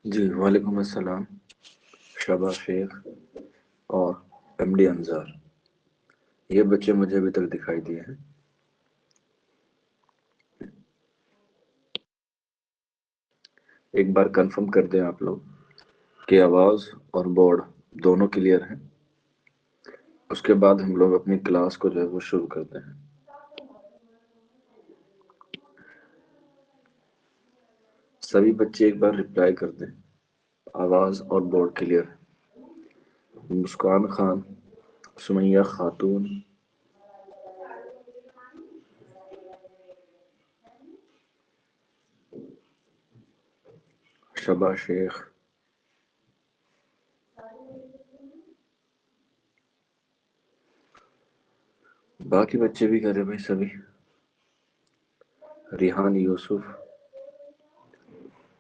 जी, वालेकुम अस्सलाम। शबा शेख और एमडी अंजार, ये बच्चे मुझे अभी तक दिखाई दिए हैं। एक बार कंफर्म कर दें आप लोग कि आवाज़ और बोर्ड दोनों क्लियर हैं। उसके बाद हम लोग अपनी क्लास को जो है वो शुरू करते हैं। सभी बच्चे एक बार रिप्लाई कर दें, आवाज़ और बोर्ड क्लियर है। मुस्कान खान, सुमैया खातून, शबा शेख, बाकी बच्चे भी कर रहे भाई सभी। रिहान यूसुफ,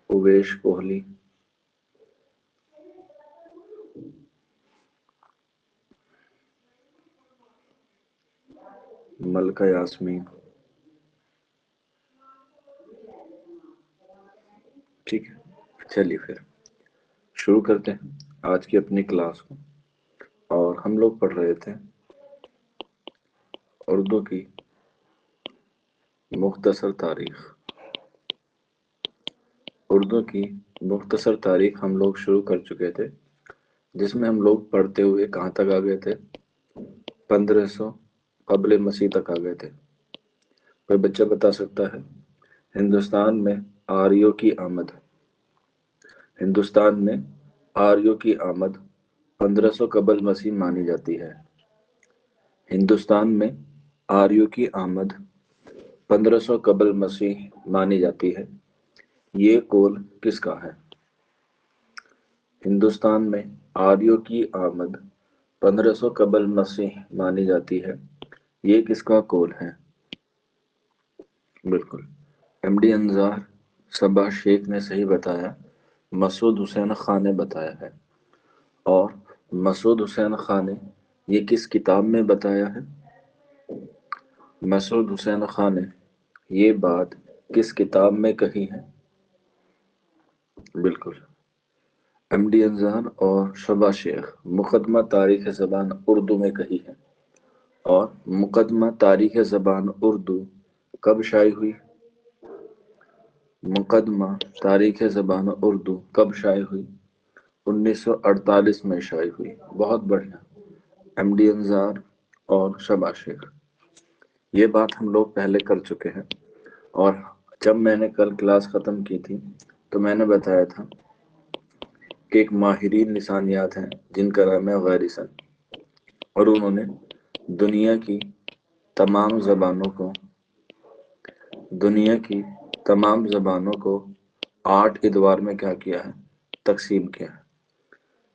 उवेश कोहली, मलका यास्मीन। ठीक है, चलिए फिर शुरू करते हैं आज की अपनी क्लास को। और हम लोग पढ़ रहे थे उर्दू की मुख्तसर तारीख। उर्दू की मुख्तसर तारीख हम लोग शुरू कर चुके थे, जिसमें हम लोग पढ़ते हुए कहाँ तक आ गए थे? 1500 कबल मसीह तक आ गए थे। कोई बच्चा बता सकता है हिंदुस्तान में आर्यों की आमद हिंदुस्तान में आर्यों की आमद 1500 कबल मसीह मानी जाती है। हिंदुस्तान में आर्यों की आमद 1500 कबल मसीह मानी जाती है। ये कौल किसका है? हिंदुस्तान में आर्यों की आमद 1500 कबल मसीह मानी जाती है। ये किसका कौल है? बिल्कुल, एमडी अंजार, सबा शेख ने सही बताया। मसूद हुसैन खान ने बताया है। और मसूद हुसैन खान ने ये किस किताब में बताया है? मसूद हुसैन खान ने ये बात किस किताब में कही है? बिल्कुल, एमडी अंजार और शबा शेख मुकदमा तारीख ज़बान उर्दू में कही है। और मुकदमा तारीख ज़बान उर्दू कब शाये हुई? मुकदमा तारीख ज़बान उर्दू कब शाये हुई? 1948 में शाये हुई। बहुत बढ़िया एमडी अंजार और शबा शेख, ये बात हम लोग पहले कर चुके हैं। और जब मैंने कल क्लास ख़त्म की थी तो मैंने बताया था कि एक माहिरीन निशानियात हैं जिनका नाम है गैरिसन, और उन्होंने दुनिया की तमाम ज़बानों को दुनिया की तमाम ज़बानों को 8 इदवार में क्या किया है? तकसीम किया है।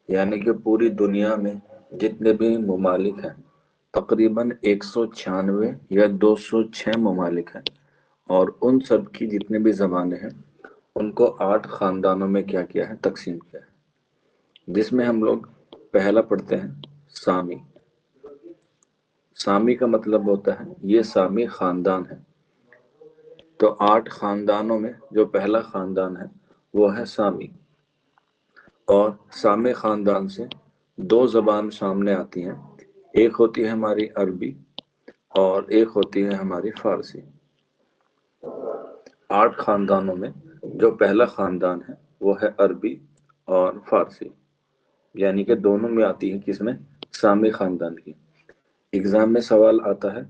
यानी कि पूरी दुनिया में जितने भी ममालिक हैं, तकरीबन 196 या 206 ममालिक हैं, और उन सब की जितने भी ज़बानें हैं उनको 8 ख़ानदानों में क्या किया है? तकसीम किया है। जिसमें हम लोग पहला पढ़ते हैं सामी। सामी का मतलब होता है ये सामी ख़ानदान है। तो 8 ख़ानदानों में जो पहला ख़ानदान है वो है सामी। और सामी ख़ानदान से 2 ज़बान सामने आती हैं, एक होती है हमारी अरबी और एक होती है हमारी फ़ारसी। 8 ख़ानदानों में जो पहला ख़ानदान है वो है अरबी और फ़ारसी, यानी कि दोनों में आती है किसमें? सामी ख़ानदान की। एग्ज़ाम में सवाल आता है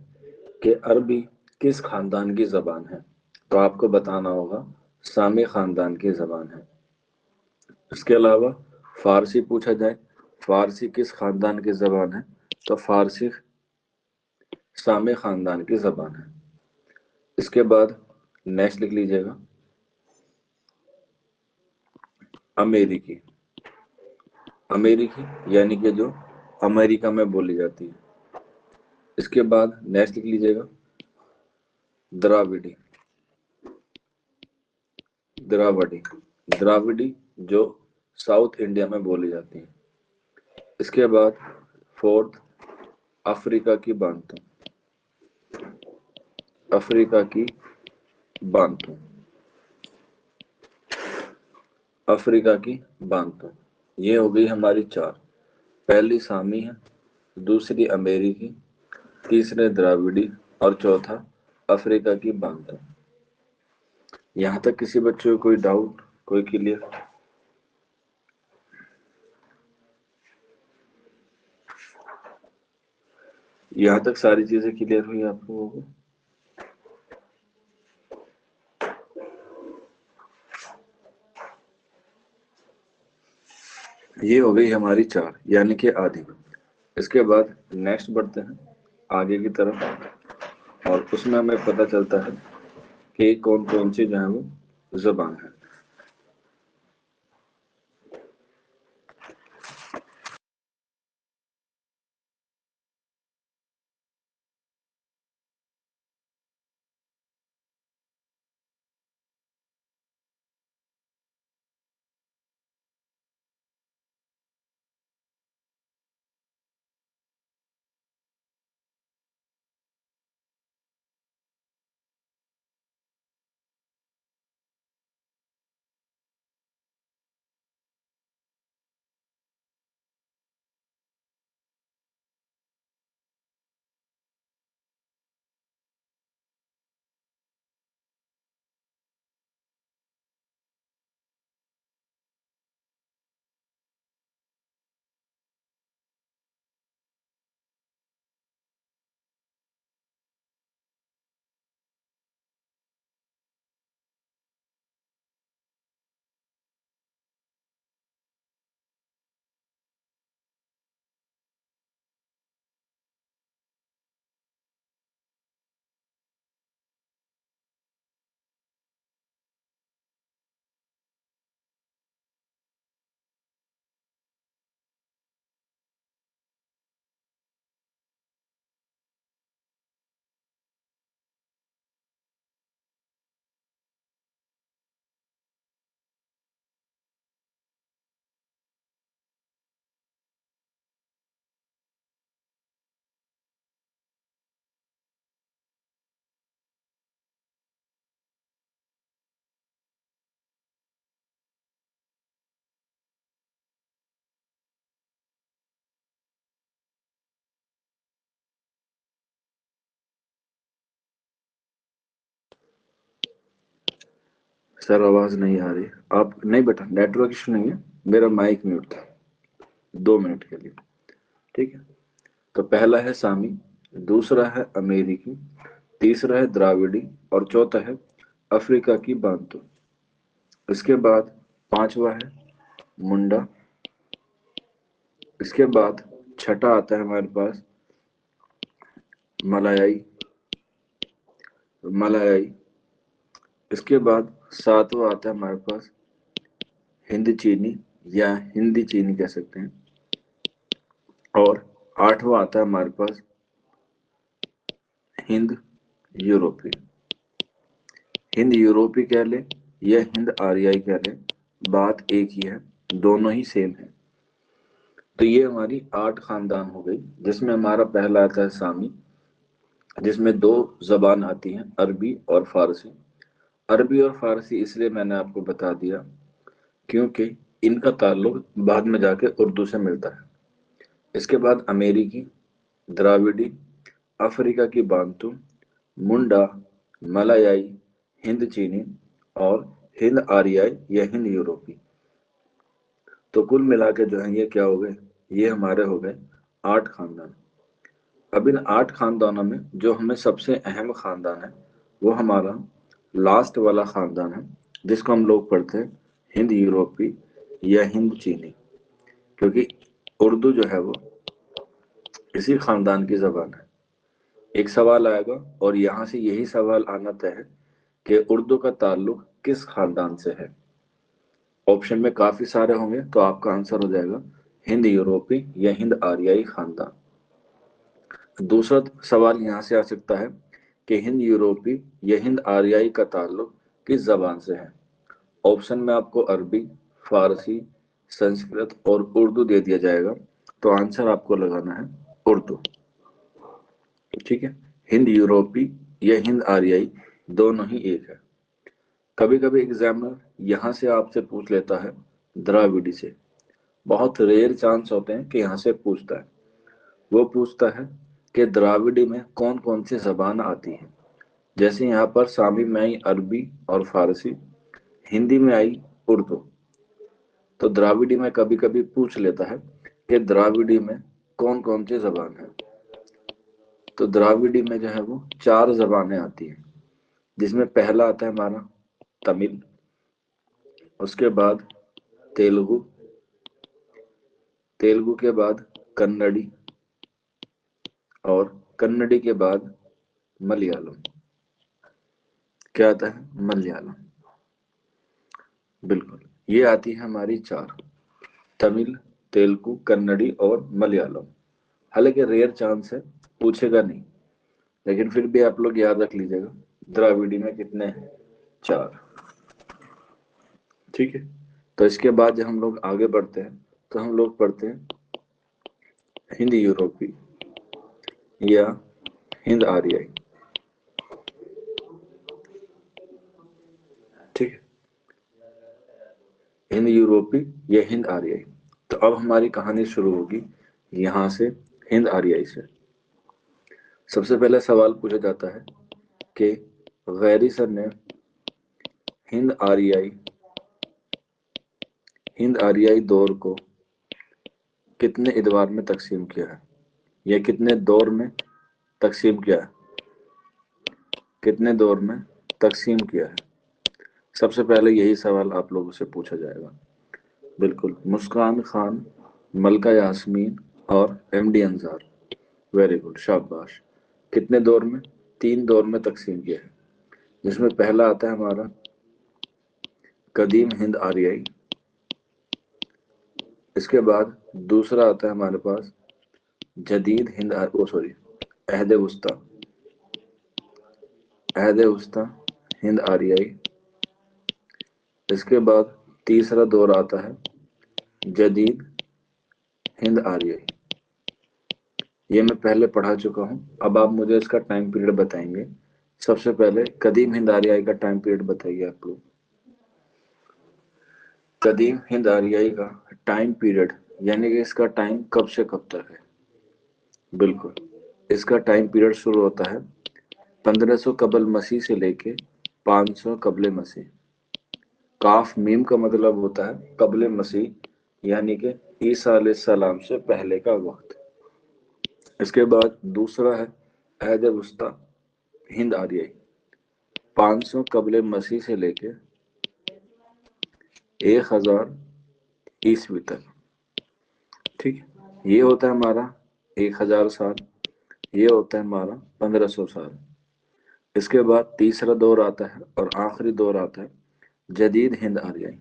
कि अरबी किस ख़ानदान की ज़बान है, तो आपको बताना होगा सामी ख़ानदान की ज़बान है। इसके अलावा फ़ारसी पूछा जाए, फ़ारसी किस ख़ानदान की ज़बान है, तो फ़ारसी सामी ख़ानदान की ज़बान है। इसके बाद नेक्स्ट लिख लीजिएगा अमेरिकी। अमेरिकी यानी कि जो अमेरिका में बोली जाती है। इसके बाद नेक्स्ट लिख लीजिएगा द्राविडी। द्रावडी द्राविडी जो साउथ इंडिया में बोली जाती है। इसके बाद फोर्थ अफ्रीका की बांटू। अफ्रीका की बांटू। अफ्रीका की बांतो। ये हो गई हमारी चार। पहली सामी है, दूसरी अमेरिकी, तीसरे द्राविडी और चौथा अफ्रीका की बांतो। यहाँ तक किसी बच्चे को कोई डाउट, कोई क्लियर? यहाँ तक सारी चीजें क्लियर हुई आप लोगों को? ये हो गई हमारी चार, यानी कि आधी। इसके बाद नेक्स्ट बढ़ते हैं आगे की तरफ, और उसमें हमें पता चलता है कि कौन कौन सी जो है वो जबान है। सर आवाज नहीं आ रही। आप नहीं बेटा, नेटवर्क इशू नहीं है, मेरा माइक म्यूट था 2 मिनट के लिए। ठीक है, तो पहला है सामी, दूसरा है अमेरिकी, तीसरा है द्राविडी और चौथा है अफ्रीका की बांतो। इसके बाद पांचवा है मुंडा। इसके बाद छठा आता है हमारे पास मलायाई, मलायाई। इसके बाद सातवां आता है हमारे पास हिंद चीनी या हिंदी चीनी कह सकते हैं, और आठवां आता है हमारे पास हिंद यूरोपी। हिंद यूरोपी कह ले या हिंद आर्याई कह ले, बात एक ही है, दोनों ही सेम है। तो ये हमारी 8 खानदान हो गई, जिसमें हमारा पहला आता है सामी, जिसमें 2 जबान आती हैं, अरबी और फारसी। अरबी और फारसी इसलिए मैंने आपको बता दिया क्योंकि इनका ताल्लुक बाद में जाके उर्दू से मिलता है। इसके बाद अमेरिकी, द्राविडी, अफ्रीका की बांतु, मुंडा, मलायाई, हिंद चीनी और हिंद आर्याई या हिंद यूरोपी। तो कुल मिला के जो है ये क्या हो गए, ये हमारे हो गए 8 खानदान। अब इन 8 खानदानों में जो हमें सबसे अहम खानदान है वो हमारा लास्ट वाला खानदान है, जिसको हम लोग पढ़ते हैं हिंद यूरोपी या हिंद चीनी, क्योंकि उर्दू जो है वो इसी खानदान की जबान है। एक सवाल आएगा और यहाँ से यही सवाल आना तय है कि उर्दू का ताल्लुक किस खानदान से है। ऑप्शन में काफी सारे होंगे, तो आपका आंसर हो जाएगा हिंद यूरोपी या हिंद आर्याई खानदान। दूसरा सवाल यहाँ से आ सकता है कि हिंद यूरोपी या हिंद आर्याई का ताल्लुक किस जबान से है। ऑप्शन में आपको अरबी, फारसी, संस्कृत और उर्दू दे दिया जाएगा, तो आंसर आपको लगाना है उर्दू। ठीक है, हिंद यूरोपी या हिंद आर्याई दोनों ही एक है। कभी कभी एग्जामिनर यहाँ से आपसे पूछ लेता है द्राविडी से, बहुत रेयर चांस होते हैं कि यहाँ से पूछता है। वो पूछता है कि द्राविडी में कौन कौन सी जबान आती हैं। जैसे यहाँ पर सामी में आई अरबी और फारसी, हिंदी में आई उर्दू। तो द्राविडी में कभी कभी पूछ लेता है कि द्राविडी में कौन कौन सी जबान है। तो द्राविडी में जो है वो 4 जबानें आती हैं, जिसमें पहला आता है हमारा तमिल, उसके बाद तेलुगु, तेलुगु के बाद कन्नड़ी, और कन्नड़ी के बाद मलयालम। क्या आता है? मलयालम। बिल्कुल, ये आती है हमारी 4, तमिल, तेलुगु, कन्नड़ी और मलयालम। हालांकि रेयर चांस है, पूछेगा नहीं, लेकिन फिर भी आप लोग याद रख लीजिएगा द्राविडी में कितने हैं? 4। ठीक है। तो इसके बाद जब हम लोग आगे बढ़ते हैं तो हम लोग पढ़ते हैं हिंद यूरोपी या हिंद आर्याई। ठीक है, हिंद यूरोपी या हिंद आर्याई। तो अब हमारी कहानी शुरू होगी यहाँ से, हिंद आर्याई से। सबसे पहले सवाल पूछा जाता है कि गैरीसन ने हिंद आर्याई दौर को कितने इतवार में तकसीम किया है, या कितने दौर में तकसीम किया है, कितने दौर में तकसीम किया है। सबसे पहले यही सवाल आप लोगों से पूछा जाएगा। बिल्कुल, मुस्कान खान, मलका यास्मीन और एमडी अंजार। वेरी गुड, शाबाश। कितने दौर में? 3 दौर में तकसीम किया है, जिसमें पहला आता है हमारा कदीम हिंद आर्याई, इसके बाद दूसरा आता है हमारे पास जदीद हिंद अहद वस्ता, हिंद आर्याई। इसके बाद तीसरा दौर आता है जदीद हिंद आर्याई। ये मैं पहले पढ़ा चुका हूं, अब आप मुझे इसका टाइम पीरियड बताएंगे। सबसे पहले कदीम हिंद आर्याई का टाइम पीरियड बताइए आप लोग। कदीम हिंद आर्याई का टाइम पीरियड, यानी कि इसका टाइम कब से कब तक है। बिल्कुल, इसका टाइम पीरियड शुरू होता है 1500 कबल मसीह से लेके 500 कबल मसीह। काफ मीम का मतलब होता है कबल मसीह, यानी कि ईसा अलैहिस्सलाम से पहले का वक्त। इसके बाद दूसरा है अहद वस्ता हिंद आर्याई, 500 कबल मसीह से लेके 1000 ईस्वी तक। ठीक है, ये होता है हमारा 1000 साल, ये होता है हमारा 1500 साल। इसके बाद तीसरा दौर आता है और आखिरी दौर आता है जदीद हिंद आर्याई।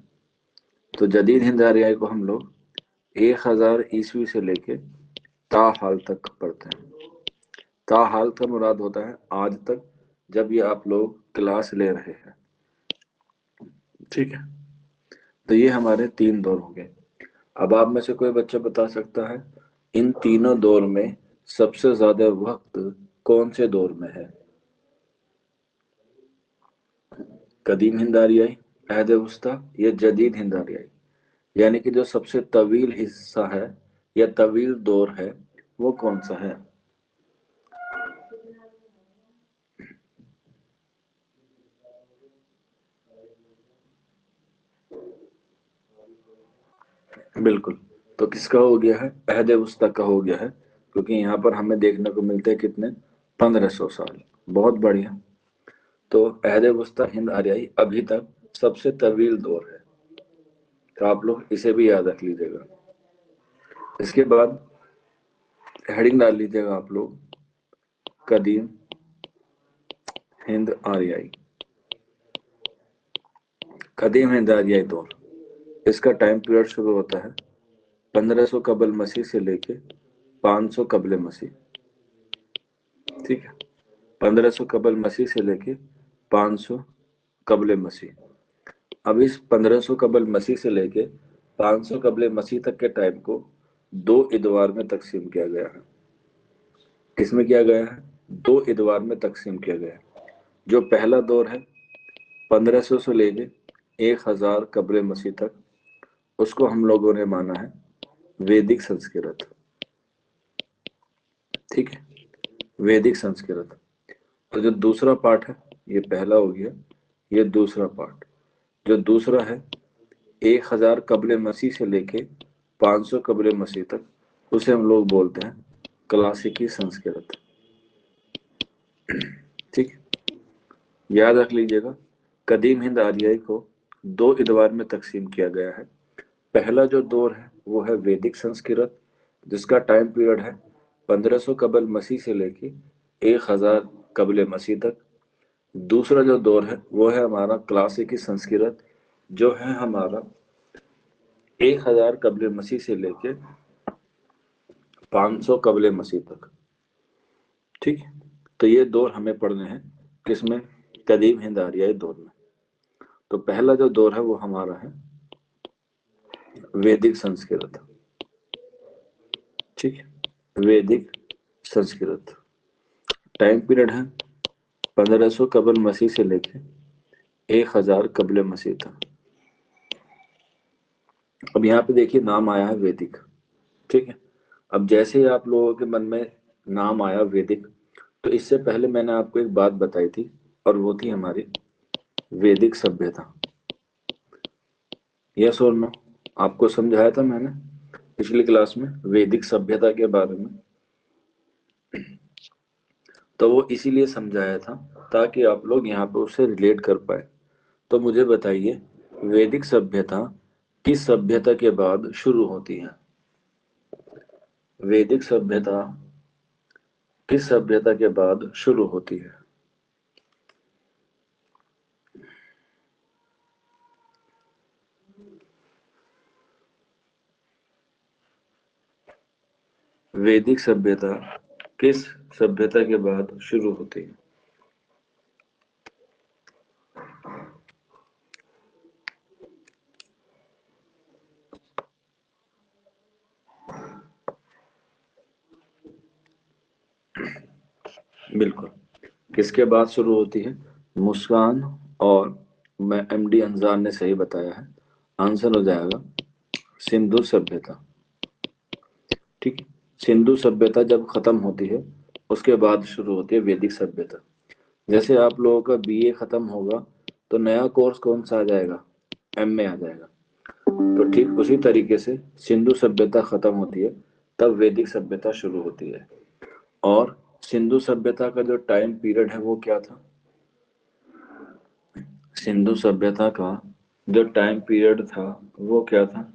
तो जदीद हिंद आर्याई को हम लोग 1000 ईस्वी से लेके ताहाल तक पढ़ते हैं। ताहाल का मुराद होता है आज तक, जब ये आप लोग क्लास ले रहे हैं। ठीक है, तो ये हमारे 3 दौर हो गए। अब आप में से कोई बच्चा बता सकता है इन तीनों दौर में सबसे ज्यादा वक्त कौन से दौर में है? कदीम हिंद आर्याई, अहद वस्ता या जदीद हिंद आर्याई? यानी कि जो सबसे तवील हिस्सा है या तवील दौर है वो कौन सा है? बिल्कुल, तो किसका हो गया है? अहद वस्ता का हो गया है, क्योंकि यहाँ पर हमें देखने को मिलते हैं कितने? 1500 साल। बहुत बढ़िया। तो अहद वस्ता हिंद आर्याई अभी तक सबसे तवील दौर है, तो आप लोग इसे भी याद रख लीजिएगा। इसके बाद हेडिंग डाल लीजिएगा आप लोग कदीम हिंद आर्याई। कदीम हिंद आर्याई दौर, इसका टाइम पीरियड शुरू होता है 1500 कबल मसीह से लेके 500 कबल मसीह। ठीक है, 1500 कबल मसीह से लेके 500 कबल मसीह। अब इस 1500 कबल मसीह से लेके 500 कबल मसीह तक के टाइम को 2 इतवार में तकसीम किया गया है। किसमें किया गया है? 2 इतवार में तकसीम किया गया है। जो पहला दौर है 1500 से लेके 1000 कब्र मसीह तक, उसको हम लोगों ने माना है वैदिक संस्कृत। ठीक है, वैदिक संस्कृत। तो जो दूसरा पार्ट है, ये पहला हो गया, ये दूसरा पार्ट। जो दूसरा है 1000 कब्र मसीह से लेके 500 कब्र मसीह तक, उसे हम लोग बोलते हैं क्लासिकी संस्कृत। ठीक, याद रख लीजिएगा, कदीम हिंद आर्याई को 2 इतवार में तकसीम किया गया है। पहला जो दौर है वो है वैदिक संस्कृत, जिसका टाइम पीरियड है 1500 कबल मसीह से लेके 1000 कबल मसीह तक। दूसरा जो दौर है वो है हमारा क्लासिकी संस्कृत, जो है हमारा 1000 कबल मसीह से लेके 500 कबल मसीह तक। ठीक है, तो ये दौर हमें पढ़ने हैं किसमें? कदीम हिंद आर्याई दौर में। तो पहला जो दौर है वो हमारा है वैदिक संस्कृत। ठीक है, वैदिक संस्कृत टाइम पीरियड है 1500 कबल मसीह से लेके 1000 कबल मसीह तक। अब यहाँ पे देखिए नाम आया है वैदिक। ठीक है, अब जैसे ही आप लोगों के मन में नाम आया वैदिक, तो इससे पहले मैंने आपको एक बात बताई थी, और वो थी हमारी वैदिक सभ्यता। यस और नो? आपको समझाया था मैंने पिछली क्लास में वैदिक सभ्यता के बारे में। तो वो इसीलिए समझाया था ताकि आप लोग यहाँ पे उससे रिलेट कर पाए। तो मुझे बताइए, वैदिक सभ्यता किस सभ्यता के बाद शुरू होती है? वैदिक सभ्यता किस सभ्यता के बाद शुरू होती है? वैदिक सभ्यता किस सभ्यता के बाद शुरू होती है? बिल्कुल, किसके बाद शुरू होती है? मुस्कान और मैं एमडी अंजार ने सही बताया है। आंसर हो जाएगा सिंधु सभ्यता। ठीक है, सिंधु सभ्यता जब खत्म होती है उसके बाद शुरू होती है वैदिक सभ्यता। जैसे आप लोगों का बीए खत्म होगा तो नया कोर्स कौन सा आ जाएगा? एमए आ जाएगा। तो ठीक उसी तरीके से सिंधु सभ्यता खत्म होती है, तब वैदिक सभ्यता शुरू होती है। और सिंधु सभ्यता का जो टाइम पीरियड है वो क्या था? सिंधु सभ्यता का जो टाइम पीरियड था वो क्या था?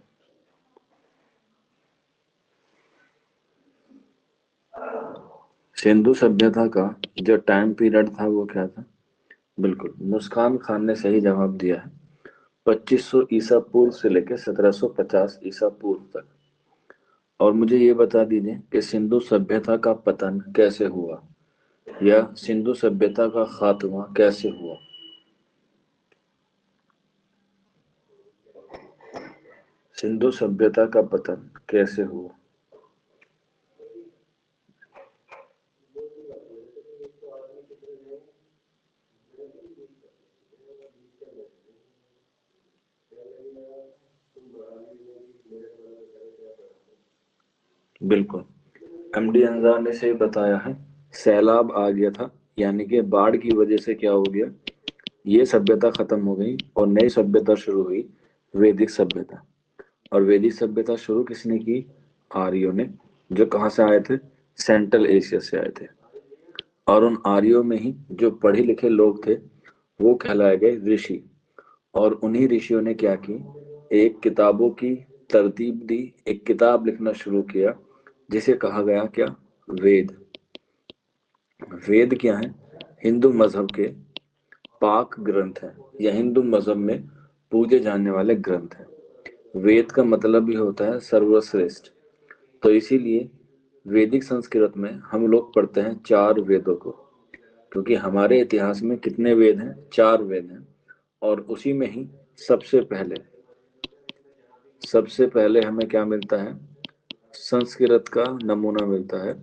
सिंधु सभ्यता का जो टाइम पीरियड था वो क्या था? बिल्कुल, मुस्कान खान ने सही जवाब दिया है। 2500 ईसा पूर्व से लेकर 1750 ईसा पूर्व तक। और मुझे ये बता दीजिए कि सिंधु सभ्यता का पतन कैसे हुआ, या सिंधु सभ्यता का खात्मा कैसे हुआ? सिंधु सभ्यता का पतन कैसे हुआ? बिल्कुल, एमडी अंजार ने सही बताया है। सैलाब आ गया था, यानी कि बाढ़ की वजह से क्या हो गया, ये सभ्यता खत्म हो गई और नई सभ्यता शुरू हुई, वैदिक सभ्यता। और वैदिक सभ्यता शुरू किसने की? आर्यों ने, जो कहाँ से आए थे? सेंट्रल एशिया से आए थे। और उन आर्यों में ही जो पढ़े लिखे लोग थे वो कहलाए गए ऋषि। और उन्हीं ऋषियों ने क्या की, एक किताबों की तरतीब दी, एक किताब लिखना शुरू किया जिसे कहा गया क्या? वेद। वेद क्या है? हिंदू मजहब के पाक ग्रंथ है, या हिंदू मजहब में पूजे जाने वाले ग्रंथ हैं। वेद का मतलब भी होता है सर्वश्रेष्ठ। तो इसीलिए वैदिक संस्कृत में हम लोग पढ़ते हैं 4 वेदों को, क्योंकि हमारे इतिहास में कितने वेद हैं? 4 वेद हैं। और उसी में ही सबसे पहले हमें क्या मिलता है? संस्कृत का नमूना मिलता है,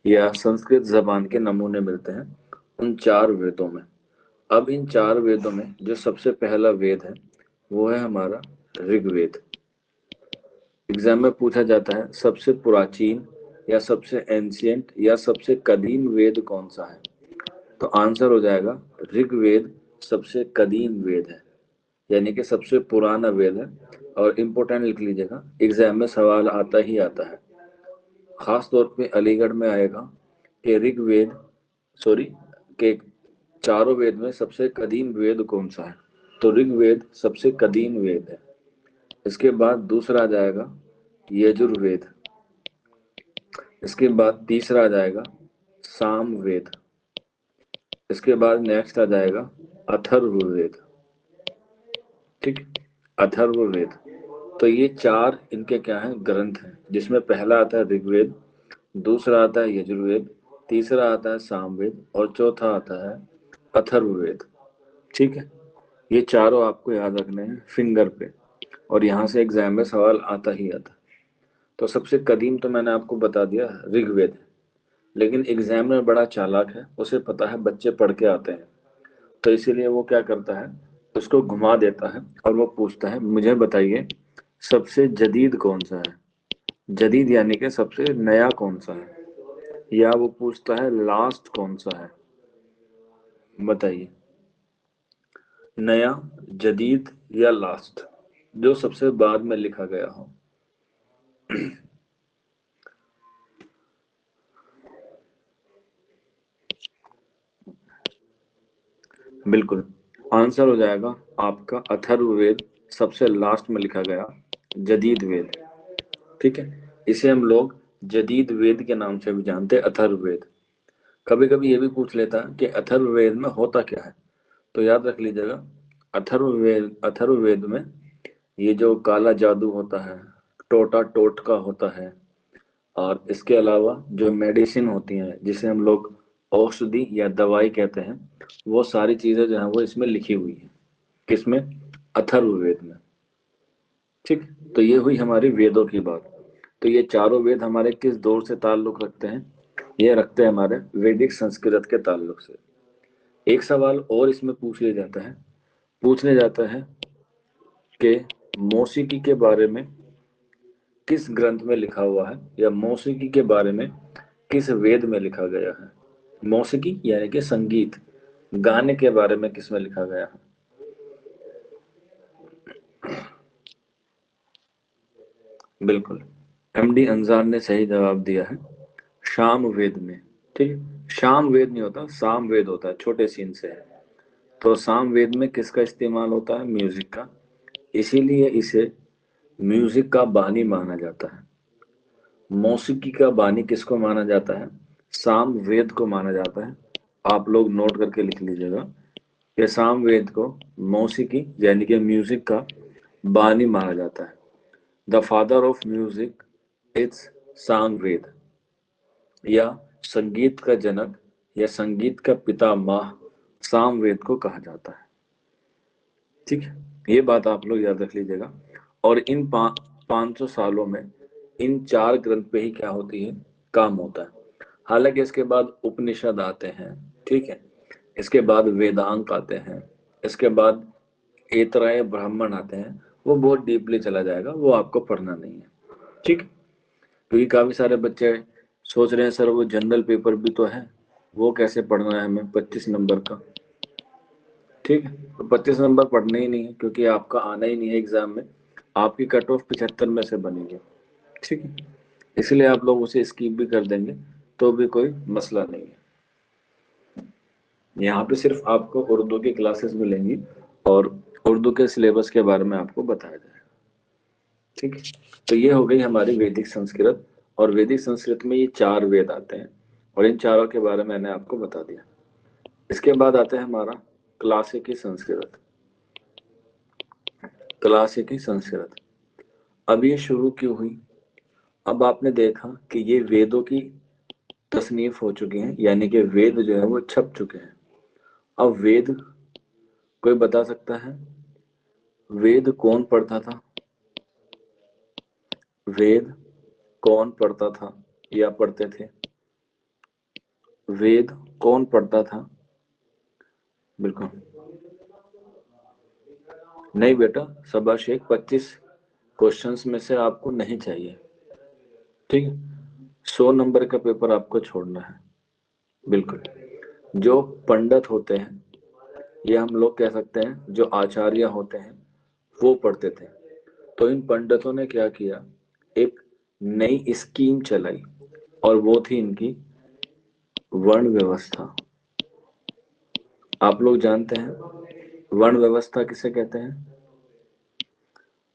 या संस्कृत जबान के नमूने मिलते हैं उन 4 वेदों में। अब इन 4 वेदों में जो सबसे पहला वेद है वो है हमारा ऋग्वेद। एग्जाम में पूछा जाता है सबसे प्राचीन या सबसे एंशियंट या सबसे कदीम वेद कौन सा है, तो आंसर हो जाएगा ऋग्वेद सबसे कदीम वेद है, यानी कि सबसे पुराना वेद है। और इम्पोर्टेंट लिख लीजिएगा, एग्जाम में सवाल आता ही आता है, खास तौर पे अलीगढ़ में आएगा कि ऋग्वेद सॉरी के चारों वेद में सबसे कदीम वेद कौन सा है, तो ऋग्वेद सबसे कदीम वेद है। इसके बाद दूसरा आ जाएगा यजुर्वेद, इसके बाद तीसरा आ जाएगा सामवेद, इसके बाद नेक्स्ट आ जाएगा अथर्ववेद। ठीक, अथर्ववेद। तो ये 4 इनके क्या हैं, ग्रंथ हैं, जिसमें पहला आता है ऋग्वेद, दूसरा आता है यजुर्वेद, तीसरा आता है सामवेद और चौथा आता है अथर्ववेद। ठीक है, ये चारों आपको याद रखने हैं फिंगर पे, और यहाँ से एग्जाम में सवाल आता ही आता। तो सबसे कदीम तो मैंने आपको बता दिया ऋग्वेद, लेकिन एग्जामिनर बड़ा चालाक है, उसे पता है बच्चे पढ़ के आते हैं, तो इसीलिए वो क्या करता है, उसको घुमा देता है और वो पूछता है मुझे बताइए सबसे जदीद कौन सा है। जदीद यानी कि सबसे नया कौन सा है, या वो पूछता है लास्ट कौन सा है। बताइए, नया, जदीद या लास्ट, जो सबसे बाद में लिखा गया हो। बिल्कुल, आंसर हो जाएगा आपका अथर्ववेद, सबसे लास्ट में लिखा गया जदीद वेद। ठीक है, इसे हम लोग जदीद वेद के नाम से भी जानते हैं, अथर्ववेद। कभी कभी ये भी पूछ लेता है कि अथर्ववेद में होता क्या है, तो याद रख लीजिएगा, अथर्ववेद में ये जो काला जादू होता है, टोटा टोटका होता है, और इसके अलावा जो मेडिसिन होती हैं जिसे हम लोग औषधि या दवाई कहते हैं, वो सारी चीजें जो है वो इसमें लिखी हुई है। किसमें, अथर्ववेद में। ठीक, तो ये हुई हमारी वेदों की बात। तो ये चारों वेद हमारे किस दौर से ताल्लुक रखते हैं, ये रखते हैं हमारे वैदिक संस्कृत के ताल्लुक से। एक सवाल और इसमें पूछने जाता है कि मौसीकी के बारे में किस ग्रंथ में लिखा हुआ है, या मौसीकी के बारे में किस वेद में लिखा गया है। मौसीकी यानी कि संगीत, गाने के बारे में किस में लिखा गया है। बिल्कुल, एमडी अंजार ने सही जवाब दिया है, शाम वेद में। ठीक है, शाम वेद नहीं होता, साम वेद होता है, छोटे सीन से है। तो साम वेद में किसका इस्तेमाल होता है, म्यूजिक का, इसीलिए इसे म्यूजिक का बानी माना जाता है। मौसीकी का बानी किसको माना जाता है, साम वेद को माना जाता है। आप लोग नोट करके लिख लीजिएगा कि साम वेद को मौसीकी यानी कि म्यूजिक का बानी माना जाता है। The father of music is Samaveda, या संगीत का जनक या संगीत का पितामह सामवेद को कहा जाता है। ठीक है, ये बात आप लोग याद रख लीजिएगा। और इन 500 सालों में इन 4 ग्रंथ पे ही क्या होती है, काम होता है। हालांकि इसके बाद उपनिषद आते हैं, ठीक है, इसके बाद वेदांत आते हैं, इसके बाद ऐतराय ब्राह्मण आते हैं, वो बहुत डीपली चला जाएगा, वो आपको पढ़ना नहीं है। ठीक, क्योंकि काफी सारे बच्चे सोच रहे हैं सर वो जनरल पेपर भी तो है, वो कैसे पढ़ना है हमें 25 नंबर का। ठीक है, तो 25 नंबर पढ़ने ही नहीं है, क्योंकि आपका आना ही नहीं है एग्जाम में, आपकी कट ऑफ 75 में से बनेगी। ठीक है, इसलिए आप लोग उसे स्किप भी कर देंगे तो भी कोई मसला नहीं है। यहाँ पे सिर्फ आपको उर्दू की क्लासेस मिलेंगी और उर्दू के सिलेबस के बारे में आपको बताया जाएगा। ठीक है, तो ये हो गई हमारी वैदिक संस्कृत। और वैदिक संस्कृत में ये 4 वेद आते हैं, और इन चारों के बारे में मैंने आपको बता दिया। इसके बाद आता है हमारा क्लासिकी संस्कृत। क्लासिकी संस्कृत अब ये शुरू क्यों हुई, अब आपने देखा कि ये वेदों की तसनीफ हो चुकी हैं, यानी कि वेद जो है वो छप चुके हैं। अब वेद कोई बता सकता है, वेद कौन पढ़ता था, वेद कौन पढ़ता था या पढ़ते थे, वेद कौन पढ़ता था बिल्कुल नहीं बेटा, शाबाश। 25 क्वेश्चंस में से आपको नहीं चाहिए, ठीक है। 100 नंबर का पेपर आपको छोड़ना है। बिल्कुल। जो पंडित होते हैं, ये हम लोग कह सकते हैं जो आचार्य होते हैं, वो पढ़ते थे। तो इन पंडितों ने क्या किया, एक नई स्कीम चलाई, और वो थी इनकी वर्ण व्यवस्था। आप लोग जानते हैं वर्ण व्यवस्था किसे कहते हैं?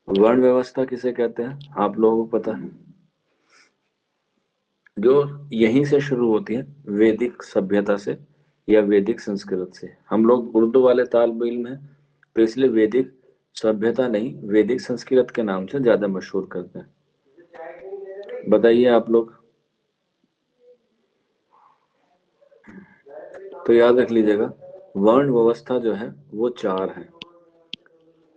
वर्ण व्यवस्था किसे कहते हैं आप लोगों को पता है? जो यहीं से शुरू होती है, वैदिक सभ्यता से या वैदिक संस्कृत से। हम लोग उर्दू वाले तालिब इल्म हैं, तो इसलिए वैदिक सभ्यता नहीं, वैदिक संस्कृत के नाम से ज्यादा मशहूर करते हैं। बताइए आप लोग। तो याद रख लीजिएगा, वर्ण व्यवस्था जो है वो 4 है।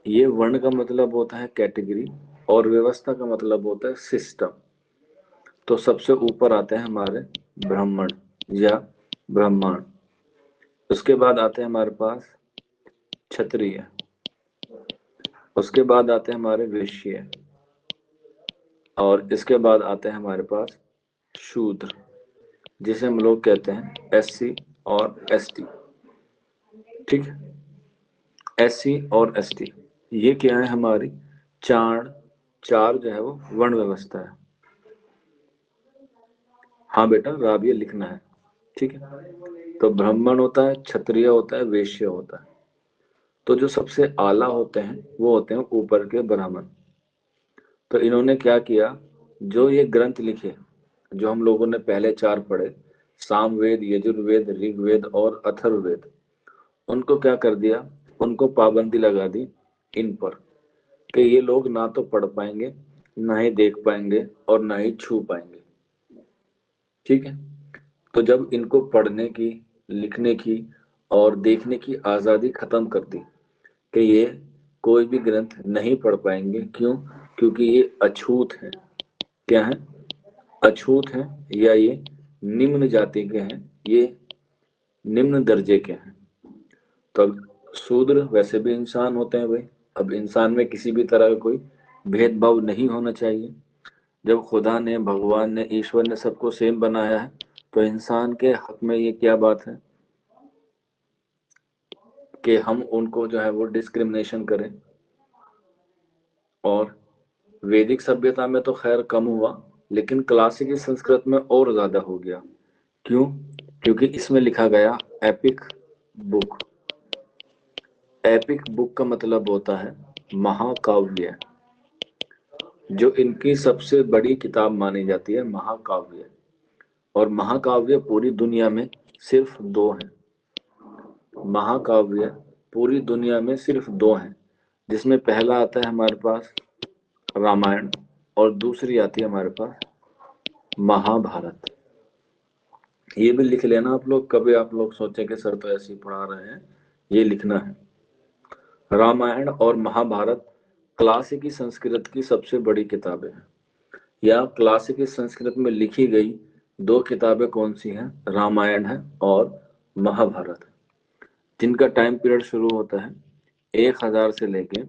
ये वर्ण का मतलब होता है कैटेगरी, और व्यवस्था का मतलब होता है सिस्टम। तो सबसे ऊपर आते हैं हमारे ब्राह्मण या ब्राह्मण। उसके बाद आते हैं हमारे पास क्षत्रिय। उसके बाद आते हैं हमारे वैश्य, और इसके बाद आते हैं हमारे पास शूद्र, जिसे हम लोग कहते हैं एससी और एसटी। ठीक है, एससी और एसटी, ये क्या है हमारी चार चार जो है वो वर्ण व्यवस्था है। हाँ बेटा, राबिया लिखना है, ठीक है। तो ब्राह्मण होता है, क्षत्रिय होता है, वैश्य होता है। तो जो सबसे आला होते हैं वो होते हैं ऊपर के ब्राह्मण। तो इन्होंने क्या किया, जो ये ग्रंथ लिखे, जो हम लोगों ने पहले 4 पढ़े, सामवेद, यजुर्वेद, ऋग्वेद और अथर्ववेद, उनको क्या कर दिया, उनको पाबंदी लगा दी इन पर, कि ये लोग ना तो पढ़ पाएंगे, ना ही देख पाएंगे, और ना ही छू पाएंगे। ठीक है। तो जब इनको पढ़ने की, लिखने की और देखने की आजादी खत्म कर दी, कि ये कोई भी ग्रंथ नहीं पढ़ पाएंगे, क्यों? क्योंकि ये अछूत हैं। क्या है? अछूत हैं, या ये निम्न जाति के हैं, ये निम्न दर्जे के हैं। तो अब शूद्र वैसे भी इंसान होते हैं भाई। अब इंसान में किसी भी तरह का कोई भेदभाव नहीं होना चाहिए। जब खुदा ने, भगवान ने, ईश्वर ने सबको सेम बनाया है, तो इंसान के हक में ये क्या बात है कि हम उनको जो है वो डिस्क्रिमिनेशन करें। और वैदिक सभ्यता में तो खैर कम हुआ, लेकिन क्लासिकल संस्कृत में और ज्यादा हो गया। क्यों? क्योंकि इसमें लिखा गया एपिक बुक। एपिक बुक का मतलब होता है महाकाव्य। जो इनकी सबसे बड़ी किताब मानी जाती है महाकाव्य। और महाकाव्य पूरी दुनिया में सिर्फ 2 हैं। महाकाव्य पूरी दुनिया में सिर्फ 2 हैं, जिसमें पहला आता है हमारे पास रामायण, और दूसरी आती है हमारे पास महाभारत। ये भी लिख लेना आप लोग, कभी आप लोग सोचे कि सर तो ऐसे ही पढ़ा रहे हैं, ये लिखना है। रामायण और महाभारत क्लासिकी संस्कृत की सबसे बड़ी किताबें हैं। या क्लासिकी संस्कृत में लिखी गई 2 किताबें कौन सी हैं? रामायण है और महाभारत है, जिनका टाइम पीरियड शुरू होता है 1000 से लेके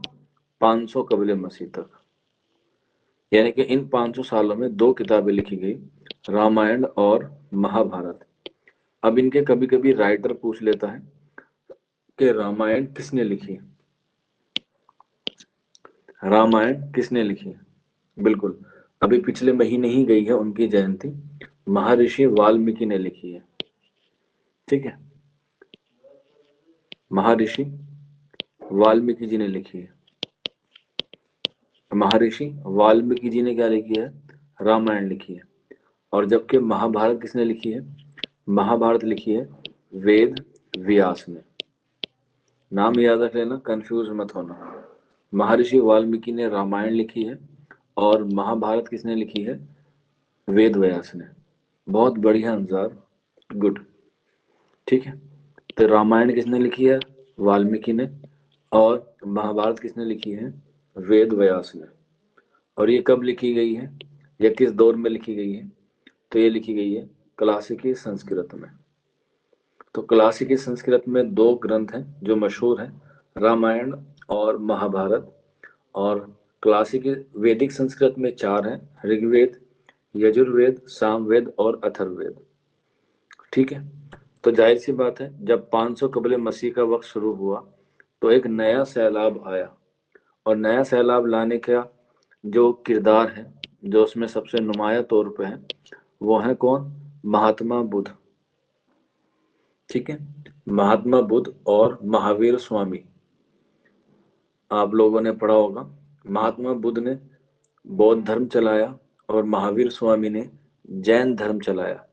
500 कबीले मसीह तक। यानी कि इन 500 सालों में 2 किताबें लिखी गई, रामायण और महाभारत। अब इनके कभी कभी राइटर पूछ लेता है कि रामायण किसने लिखी? रामायण किसने लिखी? बिल्कुल, अभी पिछले महीने ही गई है उनकी जयंती। महर्षि वाल्मीकि ने लिखी है। ठीक है, महर्षि वाल्मीकि जी ने लिखी है। महर्षि वाल्मीकि जी ने क्या लिखी है? रामायण लिखी है। और जबकि महाभारत किसने लिखी है? महाभारत लिखी है वेद व्यास ने। नाम याद रख लेना, कंफ्यूज मत होना। महर्षि वाल्मीकि ने रामायण लिखी है, और महाभारत किसने लिखी है? वेद व्यास ने। बहुत बढ़िया अनुसार, गुड। ठीक है, तो रामायण किसने लिखी है? वाल्मीकि ने। और महाभारत किसने लिखी है? वेद व्यास ने। और ये कब लिखी गई है, या किस दौर में लिखी गई है? तो ये लिखी गई है क्लासिकी संस्कृत में। तो क्लासिकी संस्कृत में दो ग्रंथ हैं जो मशहूर हैं, रामायण और महाभारत। और क्लासिकी वैदिक संस्कृत में चार हैं, ऋग्वेद, यजुर्वेद, सामवेद और अथर्ववेद। ठीक है। तो जाहिर सी बात है, जब 500 कबल मसीह का वक्त शुरू हुआ तो एक नया सैलाब आया, और नया सैलाब लाने का जो किरदार है, जो उसमें सबसे नुमाया तौर पे है, वो है कौन? महात्मा बुद्ध। ठीक है। महात्मा बुद्ध और महावीर स्वामी, आप लोगों ने पढ़ा होगा। महात्मा बुद्ध ने बौद्ध धर्म चलाया और महावीर स्वामी ने जैन धर्म चलाया,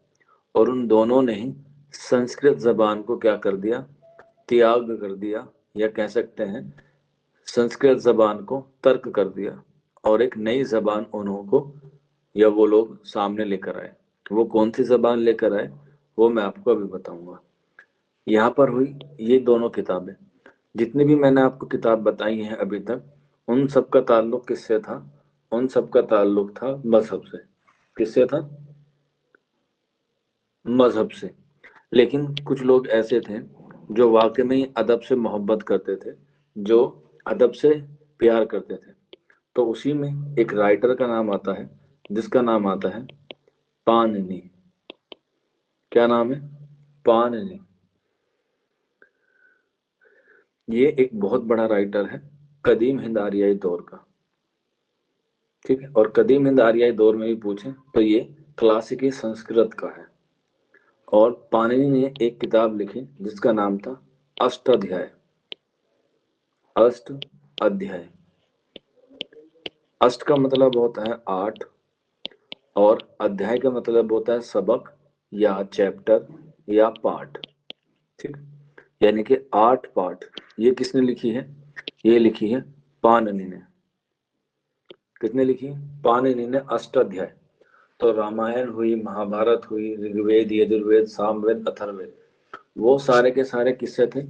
और उन दोनों ने ही संस्कृत जबान को क्या कर दिया? त्याग कर दिया, या कह सकते हैं संस्कृत जबान को तर्क कर दिया, और एक नई जबान उन्हों को या वो लोग सामने लेकर आए। वो कौन सी जबान लेकर आए वो मैं आपको अभी बताऊंगा। यहाँ पर हुई ये दोनों किताबें, जितनी भी मैंने आपको किताब बताई हैं अभी तक, उन सब का ताल्लुक किससे था? उन सब का ताल्लुक था मजहब से। किससे था? मजहब से। लेकिन कुछ लोग ऐसे थे जो वाकई में ही अदब से मोहब्बत करते थे, जो अदब से प्यार करते थे। तो उसी में एक राइटर का नाम आता है, जिसका नाम आता है पाणिनि। क्या नाम है? पाणिनि। ये एक बहुत बड़ा राइटर है कदीम हिंद आर्याई दौर का। ठीक है। और कदीम हिंद आर्याई दौर में भी पूछें तो ये क्लासिकी संस्कृत का है। और पाणिनि ने एक किताब लिखी जिसका नाम था अष्टाध्याय। अष्ट अध्याय। अष्ट का मतलब होता है 8, और अध्याय का मतलब होता है सबक या चैप्टर या पाठ। ठीक। यानी कि 8 पाठ। ये किसने लिखी है? ये लिखी है पाणिनि ने। किसने लिखी? पाणिनि ने अष्टाध्याय। तो रामायण हुई, महाभारत हुई, ऋग्वेद, यजुर्वेद, सामवेद, अथर्ववेद, वो सारे के सारे किससे थे?